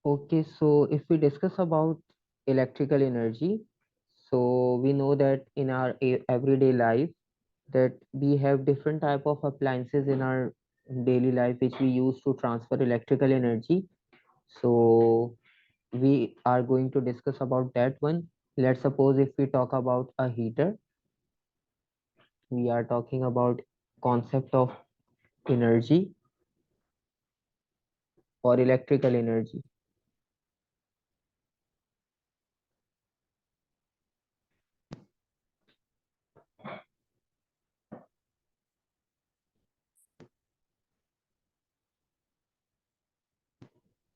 Okay, so if we discuss about electrical energy, so we know that in our everyday life that we have different type of appliances in our daily life which we use to transfer electrical energy. So we are going to discuss about that one. Let's suppose if we talk about a heater, we are talking about concept of energy or electrical energy.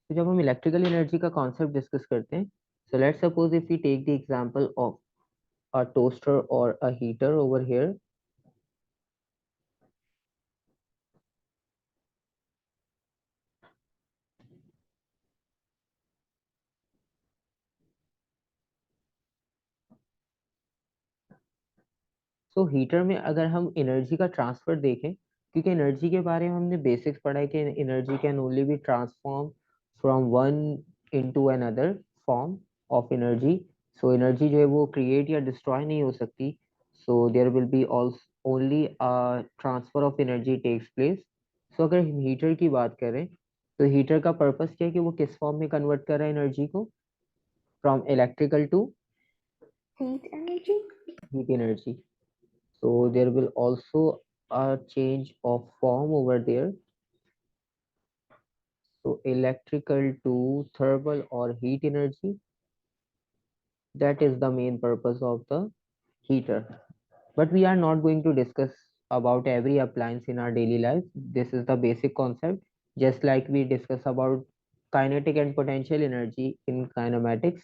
तो जब हम electrical energy का concept discuss करते हैं, so let's suppose if we take the example of a toaster or a heater over here. So heater में अगर हम energy का ट्रांसफर देखें, क्योंकि एनर्जी के बारे में हमने बेसिक्स पढ़ा है कि energy can only be transform from one into another form of energy. So energy जो है वो क्रिएट या डिस्ट्रॉय नहीं हो सकती। So there will be also only a transfer of energy takes place. So अगर हम हीटर की बात करें, तो हीटर का पर्पस क्या है कि वो किस फॉर्म में कन्वर्ट कर रहा है एनर्जी को, from electrical to Heat energy? heat energy. So there will also a change of form over there. So electrical to thermal or heat energy. That is the main purpose of the heater. But we are not going to discuss about every appliance in our daily life. This is the basic concept. Just like we discuss about kinetic and potential energy in kinematics.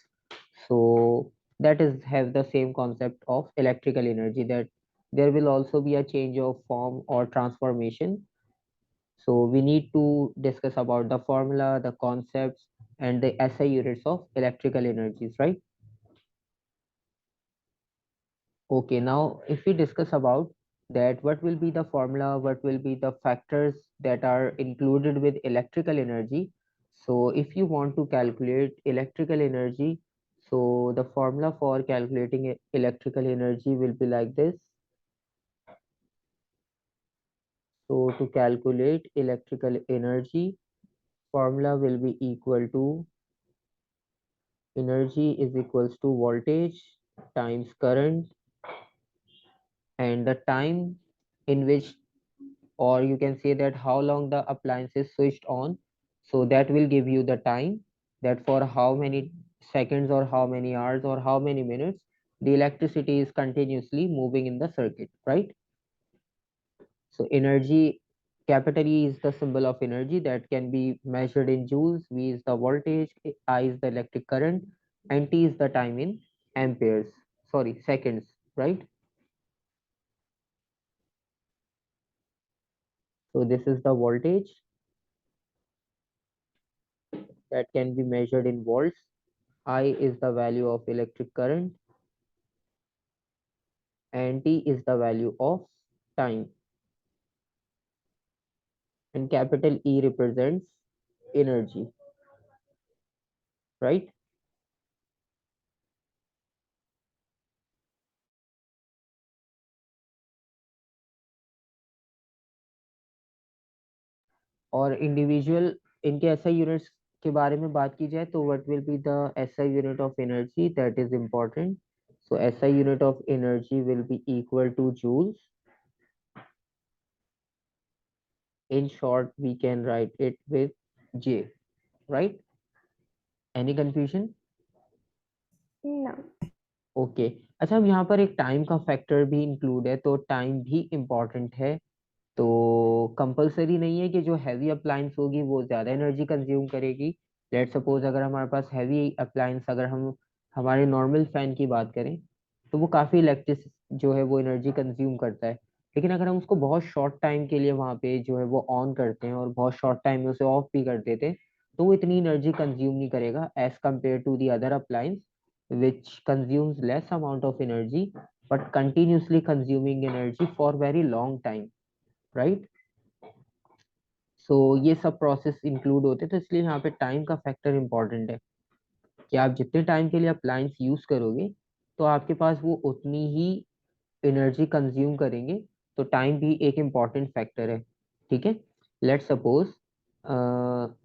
So that is have the same concept of electrical energy, that there will also be a change of form or transformation. So we need to discuss about the formula, the concepts, and the SI units of electrical energies, right? Okay, now if we discuss about that, what will be the formula, what will be the factors that are included with electrical energy. So if you want to calculate electrical energy, so the formula for calculating electrical energy will be like this. So to calculate electrical energy, formula will be equal to energy is equals to voltage times current and the time in which, or you can say that how long the appliance is switched on. So that will give you the time, that for how many seconds or how many hours or how many minutes the electricity is continuously moving in the circuit, right? So energy, capital E is the symbol of energy that can be measured in joules, V is the voltage, I is the electric current, and T is the time in amperes, sorry, seconds, right? So this is the voltage that can be measured in volts. I is the value of electric current and T is the value of time. And capital E represents energy, right? और individual इनके SI units के बारे में बात की जाए, तो what will be the SI unit of energy, that is important. So SI unit of energy will be equal to joules. In short, we can write it with J, right? Any confusion? No. Okay अच्छा, अब यहाँ पर एक time का factor भी include है, तो time भी इम्पोर्टेंट है. तो कंपलसरी नहीं है कि जो हैवी अप्लायंस होगी वो ज़्यादा एनर्जी कंज्यूम करेगी. लेट सपोज अगर हमारे पास हैवी अप्लायंस, अगर हम हमारे नॉर्मल फैन की बात करें, तो वो काफ़ी इलेक्ट्रिस जो है वो एनर्जी कंज्यूम करता है. लेकिन अगर हम उसको बहुत शॉर्ट टाइम के लिए वहाँ पे जो है वो ऑन करते हैं और बहुत शॉर्ट टाइम में उसे ऑफ भी कर देते हैं, तो वो इतनी एनर्जी कंज्यूम नहीं करेगा as compare to the other appliance which consumes less amount of energy but continuously consuming energy for very long time, right? सो ये सब प्रोसेस इंक्लूड होते हैं, तो इसलिए यहाँ पे टाइम का फैक्टर इंपॉर्टेंट है कि आप जितने टाइम के लिए अप्लायंस यूज करोगे तो आपके पास वो उतनी ही एनर्जी कंज्यूम करेंगे। तो टाइम भी एक इम्पॉर्टेंट फैक्टर है। ठीक है, let's suppose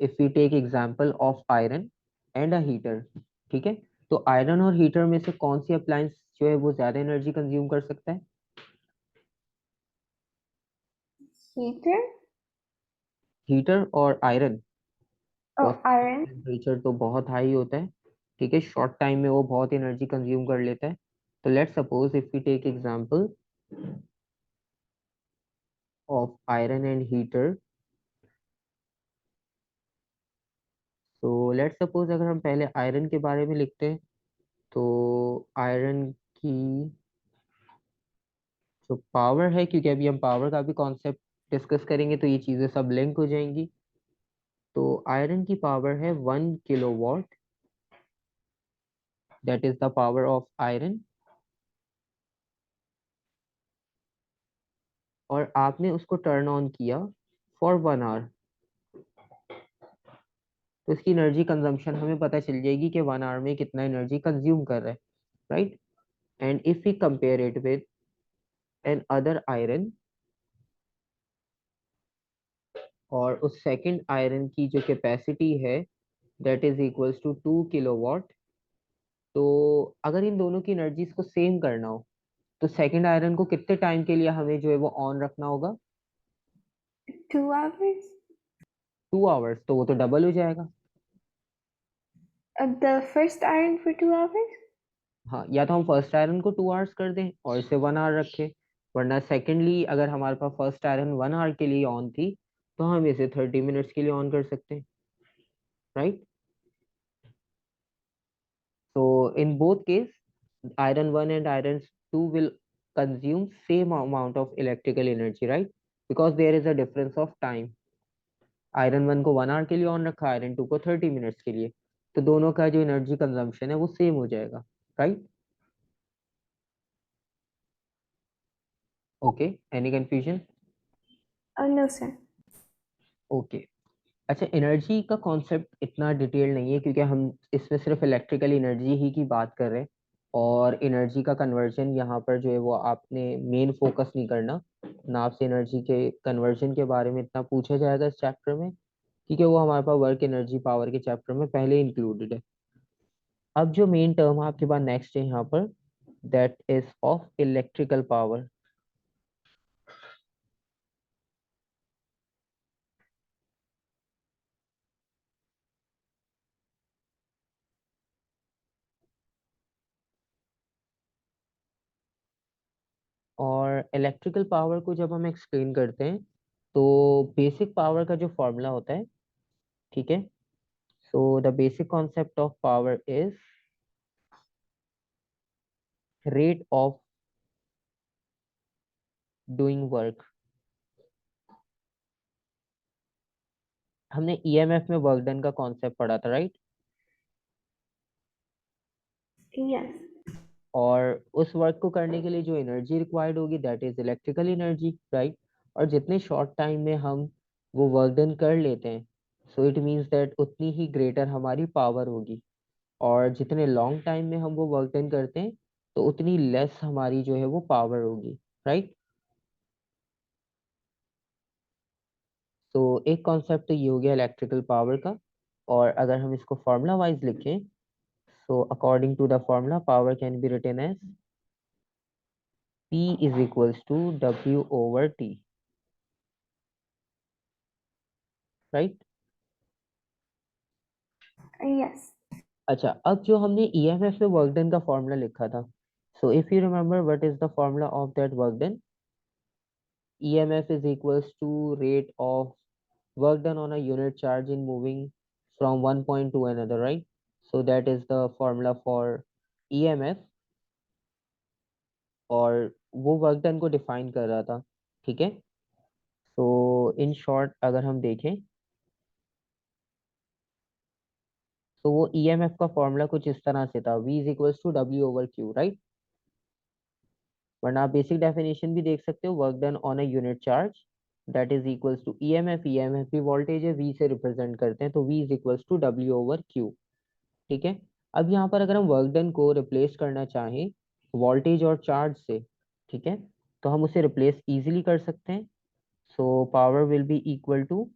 if we take example of iron and a heater. ठीक है, तो आयरन और हीटर में से कौन सी अप्लायंस जो है वो ज्यादा एनर्जी कंज्यूम कर सकता है? Heater? हीटर और आयरन? Oh, iron. टेम्परेचर तो बहुत हाई होता है। ठीक है, शॉर्ट टाइम में वो बहुत एनर्जी कंज्यूम कर लेता है। तो let's suppose if we take example of iron and heater. तो लेट्स सपोज अगर हम पहले आयरन के बारे में लिखते हैं, तो आयरन की जो पावर है, क्योंकि अभी हम पावर का भी कॉन्सेप्ट डिस्कस करेंगे तो ये चीज़ें सब लिंक हो जाएंगी। तो आयरन की पावर है 1 kilowatt, that is the power of iron. और आपने उसको टर्न ऑन किया फॉर 1 आवर, तो इसकी एनर्जी कंजम्पशन हमें पता चल जाएगी कि 1 आवर में कितना एनर्जी कंज्यूम कर रहा है, right? And if we compare it with an other iron, और उस सेकंड आयरन की जो कैपेसिटी है that is equals to 2 kilowatt. तो अगर इन दोनों की एनर्जीज को सेम करना हो तो सेकंड आयरन को कितने टाइम के लिए हमें जो है वो ऑन रखना होगा? 2 hours. 2 आवर्स, तो वो तो डबल हो जाएगा। The first iron for 2 hours? हाँ, या तो हम फर्स्ट आयरन को 2 आवर्स कर दें और इसे 1 आवर रखें, वरना सेकेंडली अगर हमारे पास फर्स्ट आयरन 1 आवर के लिए ऑन थी तो हम इसे 30 मिनट्स के लिए ऑन कर सकते हैं, right? So in both case, iron 1 and iron 2 will consume same amount of electrical energy, right? Because there is a difference of time. Iron 1 को 1 आवर के लिए ऑन रखा, आयरन 2 को 30 मिनट्स के लिए, तो दोनों का जो एनर्जी कंजम्पशन है वो सेम हो जाएगा, right? Okay, any confusion? No, sir. Okay. अच्छा, एनर्जी का कॉन्सेप्ट इतना डिटेल नहीं है क्योंकि हम इसमें सिर्फ इलेक्ट्रिकल एनर्जी ही की बात कर रहे हैं, और एनर्जी का कन्वर्जन यहाँ पर जो है वो आपने मेन फोकस नहीं करना। ना आपसे एनर्जी के कन्वर्जन के बारे में इतना पूछा जाएगा इस चैप्टर में, क्योंकि वो हमारे पास वर्क एनर्जी पावर के चैप्टर में पहले इंक्लूडेड है। अब जो मेन टर्म आपके पास नेक्स्ट है यहाँ पर, that is of electrical power. और इलेक्ट्रिकल पावर को जब हम एक्सप्लेन करते हैं तो बेसिक पावर का जो फॉर्मूला होता है, ठीक है, सो the basic concept of power is rate of doing work. हमने ईएमएफ में वर्क डन का कॉन्सेप्ट पढ़ा था, राइट? Yes. और उस वर्क को करने के लिए जो एनर्जी रिक्वायर्ड होगी that is electrical energy, right? और जितने शॉर्ट टाइम में हम वो वर्क डन कर लेते हैं, सो इट मीन्स दैट उतनी ही ग्रेटर हमारी पावर होगी। और जितने लॉन्ग टाइम में हम वो वर्क डन करते हैं तो उतनी लेस हमारी जो है वो पावर होगी, राइट? तो एक कॉन्सेप्ट तो ये हो गया इलेक्ट्रिकल पावर का। और अगर हम इसको फॉर्मूला वाइज लिखें, so according to the formula power can be written as P is equals to W over T, right? Yes. अच्छा, अब जो हमने ईएमएफ में वर्क डन का फॉर्मूला लिखा था, so if you remember what is the formula of that work done? EMF is equals to rate of work done on a unit charge in moving from one point to another, right? So that is the formula for EMF, और वो work done को define कर रहा था, ठीक है? तो in short अगर हम देखें तो वो ईएमएफ का फॉर्मूला कुछ इस तरह से था, V is equals to W over Q, right? वरना आप बेसिक डेफिनेशन भी देख सकते हो, work done on a unit charge that is equals to EMF, EMF भी वोल्टेज है, वी से रिप्रेजेंट करते हैं, तो V is equals to W over Q. ठीक है। अब यहाँ पर अगर हम वर्क डन को रिप्लेस करना चाहें वोल्टेज और चार्ज से, ठीक है, तो हम उसे रिप्लेस इजीली कर सकते हैं। So power will be equal to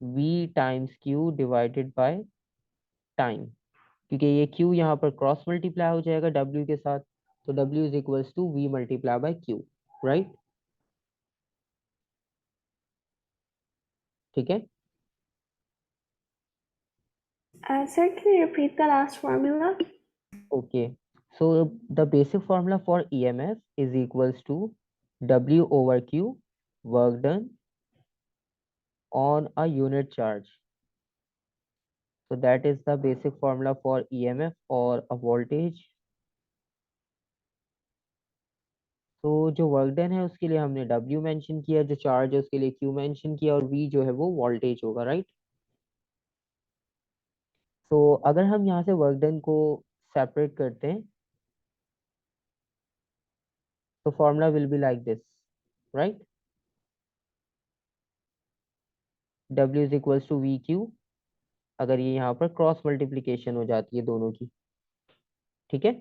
V times Q divided by time, क्योंकि ये Q यहाँ पर क्रॉस मल्टीप्लाई हो जाएगा W के साथ, तो W is equals to V multiply by Q, right. ठीक है। Sir, can you repeat the last formula? Okay, so the basic formula for EMF is equals to W over Q, work done on a unit charge. So that is the basic formula for EMF or a voltage. तो जो work done है उसके लिए हमने W mention किया, जो charge है उसके लिए Q मेंशन किया, और V जो है वो वोल्टेज होगा, राइट। तो अगर हम यहाँ से वर्क डन को सेपरेट करते हैं तो formula will be like this, right. W is equals to V Q, अगर ये यहाँ पर क्रॉस मल्टीप्लीकेशन हो जाती है दोनों की। ठीक है।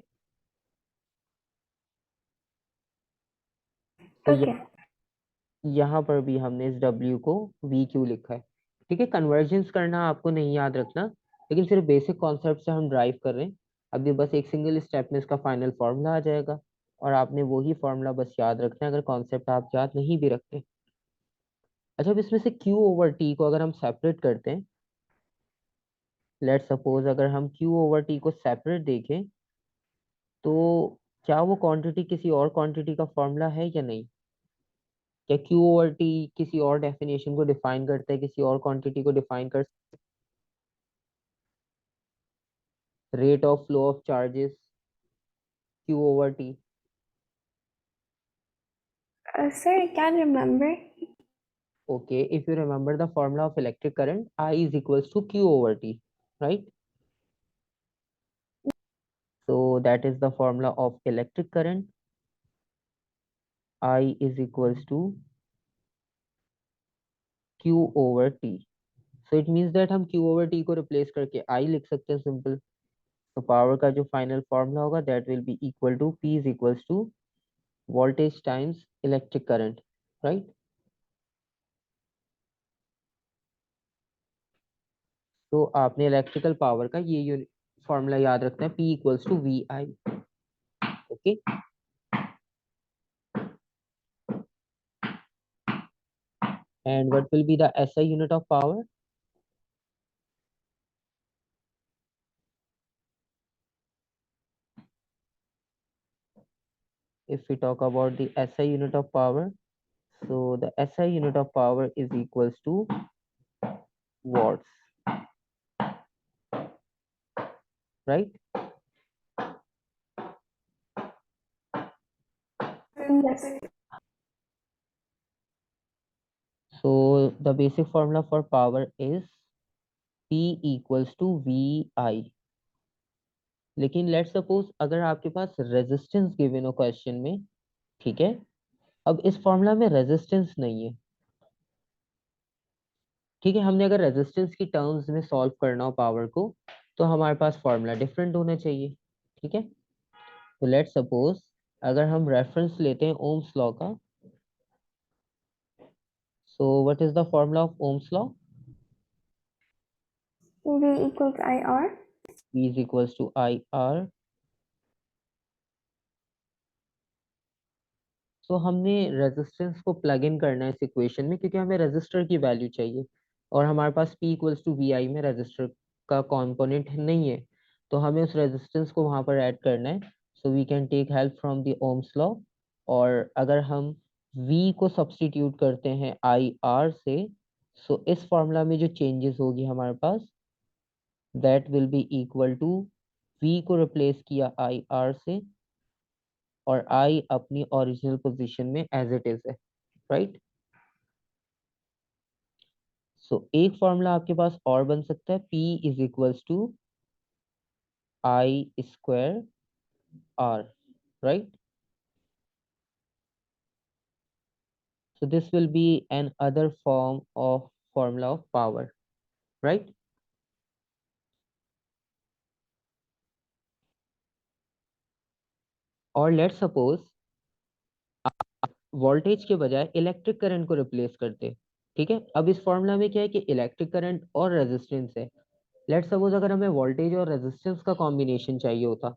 तो Okay. यहाँ पर भी हमने इस W को वी क्यू लिखा है। ठीक है, कन्वर्जेंस करना आपको नहीं याद रखना, लेकिन सिर्फ बेसिक कॉन्सेप्ट से हम ड्राइव कर रहे हैं। अभी बस एक सिंगल स्टेप में इसका फाइनल फॉर्मूला आ जाएगा, और आपने वही फॉर्मूला बस याद रखना है अगर कॉन्सेप्ट आप याद नहीं भी रखते। अच्छा, अब इसमें से Q ओवर T को अगर हम सेपरेट करते हैं, लेट सपोज अगर हम Q ओवर T को सेपरेट देखें, तो क्या वो क्वांटिटी किसी और क्वांटिटी का फॉर्मूला है या नहीं? क्या Q ओवर T किसी और डेफिनेशन को डिफाइन करता है, किसी और क्वांटिटी को डिफाइन कर, rate of flow of charges Q over T? Sir, I can't remember. Okay, if you remember the formula of electric current, I is equals to Q over T, right? So that is the formula of electric current. I is equals to Q over T. So it means that हम Q over T को replace करके I लिख सकते हैं simple. तो power का जो final formula होगा that will be equal to P is equals to voltage times electric current, right? तो आपने इलेक्ट्रिकल पावर का ये फॉर्मूला याद रखना है, P equals to VI. Okay. And what will be the SI unit of power? If we talk about the SI unit of power, so the SI unit of power is equals to watts, right? Yes. So the basic formula for power is P equals to VI. लेकिन let suppose अगर आपके पास resistance given हो question में, ठीक है, अब इस formula में रेजिस्टेंस नहीं है। ठीक है, हमने अगर रेजिस्टेंस की टर्म्स में सॉल्व करना हो पावर को, तो हमारे पास फॉर्मूला डिफरेंट होना चाहिए। ठीक है, तो लेट सपोज अगर हम रेफरेंस लेते हैं ओम्स लॉ का, so what is the formula of Ohm's law? V equals IR. V is equals to IR. तो हमने रेजिस्टेंस को प्लग इन करना है इस इक्वेशन में, क्योंकि हमें रेजिस्टर की वैल्यू चाहिए, और हमारे पास P इक्वल्स टू वी आई में रेजिस्टर का कंपोनेंट नहीं है, तो हमें उस रेजिस्टेंस को वहां पर ऐड करना है। So we can take help from the Ohm's law, और अगर हम V को सब्स्टिट्यूट करते हैं IR से, सो इस फॉर्मूला में जो चेंजेस होगी हमारे पास, that will be equal to V को रिप्लेस किया IR से, और I अपनी ओरिजिनल पोजीशन में एज इट इज है, राइट। सो एक फॉर्मूला आपके पास और बन सकता है, P is equals to I square R, right. So this will be an other form of formula of power, right? और लेट्स सपोज वोल्टेज के बजाय इलेक्ट्रिक करंट को रिप्लेस करते। ठीक है, अब इस फॉर्मूला में क्या है कि इलेक्ट्रिक करंट और रेजिस्टेंस है। लेट्स सपोज अगर हमें वोल्टेज और रेजिस्टेंस का कॉम्बिनेशन चाहिए होता,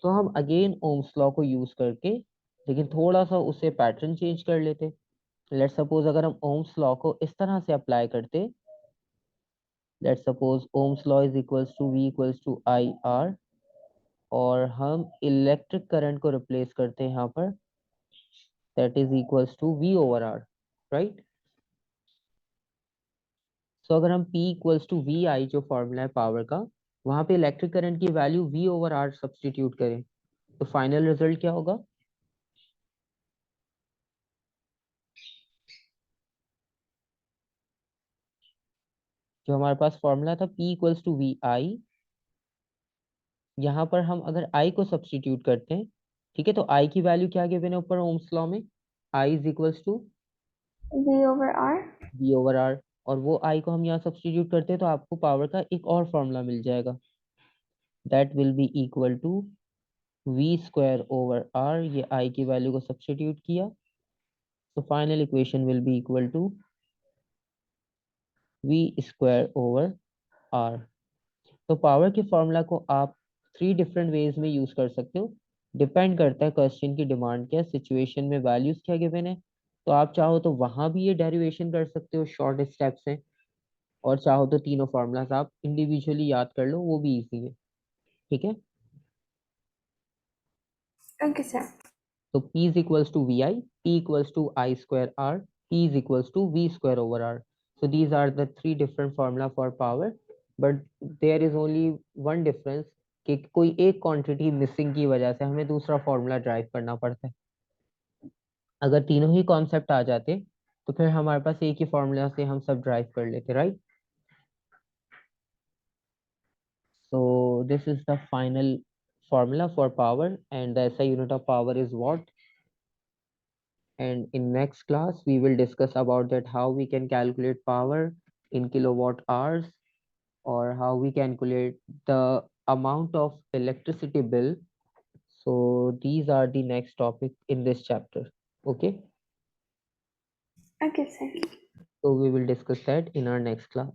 तो हम अगेन ओम्स लॉ को यूज करके, लेकिन थोड़ा सा उससे पैटर्न चेंज कर लेते। लेट्स सपोज अगर हम ओम्स लॉ को इस तरह से अप्लाई करते, let's suppose Ohm's law is equals to V equals to I R, और हम इलेक्ट्रिक करंट को रिप्लेस करते हैं यहाँ पर, that is equals to V over R, right. So अगर हम P equals to V I जो फॉर्मूला है पावर का, वहां पे इलेक्ट्रिक करंट की value V over R substitute करें, तो फाइनल रिजल्ट क्या होगा? जो हमारे पास फॉर्मूला था P equals to V I, यहाँ पर हम अगर I को सब्सटीट्यूट करते हैं, ठीक है, तो I की वैल्यू क्या गिवन है ऊपर ओम्स लॉ में? I is equals to V over R. V over R, और वो I को हम यहाँ सब्सटीट्यूट करते हैं तो आपको पावर का एक और फॉर्मूला मिल जाएगा, that will be equal to V square over R। ये I की वैल्यू को सब्सटीट्यूट किया, तो final equation will be equal to V square over R। तो पावर के फॉर्मूला को आप 3 डिफरेंट वेज में यूज कर सकते हो, डिपेंड करता है क्वेश्चन की डिमांड क्या है, सिचुएशन में वैल्यूज क्या गिवन है। तो आप चाहो तो वहां भी ये डेरिवेशन कर सकते हो, शॉर्ट स्टेप्स हैं, और चाहो तो तीनों फॉर्मूलाज आप इंडिविजुअली याद कर लो, वो भी इजी है। ठीक है, Okay, sir. तो P is equals to VI, P equals to I square R, T is equals to V square over R. So these are the 3 different formula for power, but there is only one difference कि कोई एक quantity missing की वजह से हमें दूसरा formula drive करना पड़ता है। अगर तीनों ही कॉन्सेप्ट आ जाते तो फिर हमारे पास एक ही फॉर्मूला से हम सब ड्राइव कर लेते, right. So this is the final formula for power, and the SI unit of power is watt. And in next class we will discuss about that how we can calculate power in kilowatt hours, or how we calculate the amount of electricity bill. So these are the next topic in this chapter. Okay, Okay, sir. so we will discuss that in our next class.